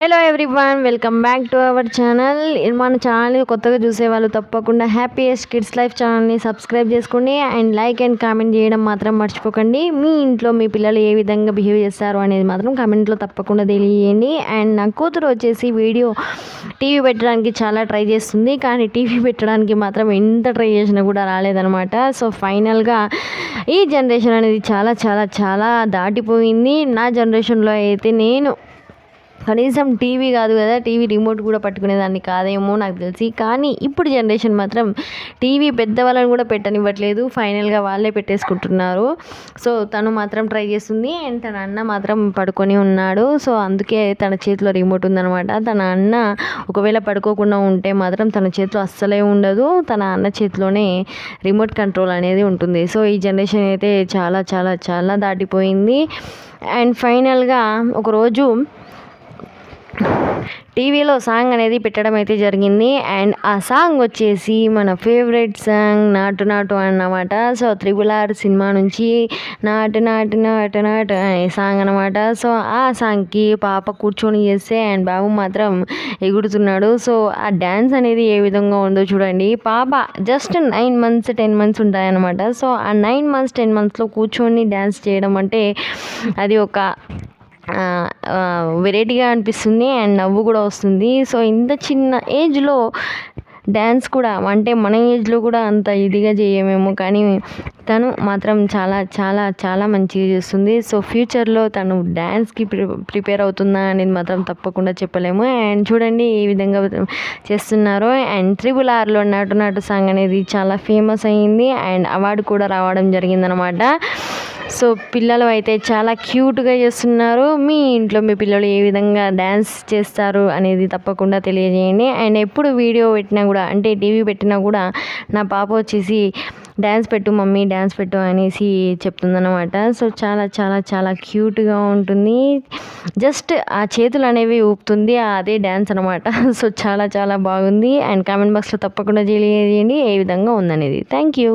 Hello everyone, welcome back to our channel. మన ఛానల్ని కొత్తగా చూసేవాళ్ళు తప్పకుండా హ్యాపీయెస్ట్ కిడ్స్ లైఫ్ ఛానల్ని సబ్స్క్రైబ్ చేసుకోండి అండ్ లైక్ అండ్ కామెంట్ చేయడం మాత్రం మర్చిపోకండి. మీ ఇంట్లో మీ పిల్లలు ఏ విధంగా బిహేవ్ చేస్తారు అనేది మాత్రం కామెంట్లో తప్పకుండా తెలియజేయండి. అండ్ నా కూతురు వచ్చేసి టీవీ పెట్టడానికి చాలా ట్రై చేస్తుంది, కానీ టీవీ పెట్టడానికి మాత్రం ఎంత ట్రై చేసినా కూడా రాలేదనమాట. సో ఫైనల్గా ఈ జనరేషన్ అనేది చాలా చాలా చాలా దాటిపోయింది. నా జనరేషన్లో అయితే నేను కనీసం టీవీ కాదు కదా, టీవీ రిమోట్ కూడా పట్టుకునేదాన్ని కాదేమో నాకు తెలిసి. కానీ ఇప్పుడు జనరేషన్ మాత్రం టీవీ పెద్దవాళ్ళని కూడా పెట్టనివ్వట్లేదు, ఫైనల్గా వాళ్ళే పెట్టేసుకుంటున్నారు. సో తను మాత్రం ట్రై చేస్తుంది అండ్ తన అన్న మాత్రం పడుకొని ఉన్నాడు. సో అందుకే తన చేతిలో రిమోట్ ఉందనమాట. తన అన్న ఒకవేళ పడుకోకుండా ఉంటే మాత్రం తన చేతిలో అస్సలే ఉండదు, తన అన్న చేతిలోనే రిమోట్ కంట్రోల్ అనేది ఉంటుంది. సో ఈ జనరేషన్ అయితే చాలా చాలా చాలా దాటిపోయింది. అండ్ ఫైనల్గా ఒకరోజు టీవీలో సాంగ్ అనేది పెట్టడం అయితే జరిగింది. అండ్ ఆ సాంగ్ వచ్చేసి మన ఫేవరెట్ సాంగ్ నాటు నాటు అన్నమాట. సో RRR సినిమా నుంచి నాటు నాటు నాటు నాటు అనే సాంగ్ అనమాట. సో ఆ సాంగ్కి పాప కూర్చొని చేస్తే అండ్ బాబు మాత్రం ఎగురుతున్నాడు. సో ఆ డ్యాన్స్ అనేది ఏ విధంగా ఉందో చూడండి. పాప జస్ట్ 9 months 10 months ఉంటాయన్నమాట. సో ఆ 9 months 10 monthsలో కూర్చొని డ్యాన్స్ చేయడం అంటే అది ఒక వెరైటీగా అనిపిస్తుంది అండ్ నవ్వు కూడా వస్తుంది. సో ఇంత చిన్న ఏజ్లో డ్యాన్స్ కూడా అంటే మన ఏజ్లో కూడా అంత ఇదిగా చేయమేమో, కానీ తను మాత్రం చాలా చాలా చాలా మంచిగా చేస్తుంది. సో ఫ్యూచర్లో తను డ్యాన్స్కి ప్రిపేర్ అవుతుందా అనేది మాత్రం తప్పకుండా చెప్పలేము. అండ్ చూడండి ఏ విధంగా చేస్తున్నారో. అండ్ RRRలో నాటు నాటు సాంగ్ అనేది చాలా ఫేమస్ అయ్యింది అండ్ అవార్డు కూడా రావడం జరిగిందనమాట. సో పిల్లలు అయితే చాలా క్యూట్గా చేస్తున్నారు. మీ ఇంట్లో మీ పిల్లలు ఏ విధంగా డ్యాన్స్ చేస్తారు అనేది తప్పకుండా తెలియజేయండి. అండ్ ఎప్పుడు వీడియో పెట్టినా కూడా అంటే టీవీ పెట్టినా కూడా నా పాప వచ్చేసి డ్యాన్స్ పెట్టు మమ్మీ, డ్యాన్స్ పెట్టు అనేసి చెప్తుందన్నమాట. సో చాలా చాలా చాలా క్యూట్గా ఉంటుంది. జస్ట్ ఆ చేతులు అనేవి ఊపుతుంది, అదే డ్యాన్స్ అనమాట. సో చాలా చాలా బాగుంది. అండ్ కామెంట్ బాక్స్లో తప్పకుండా తెలియజేయండి ఏ విధంగా ఉందనేది. Thank you.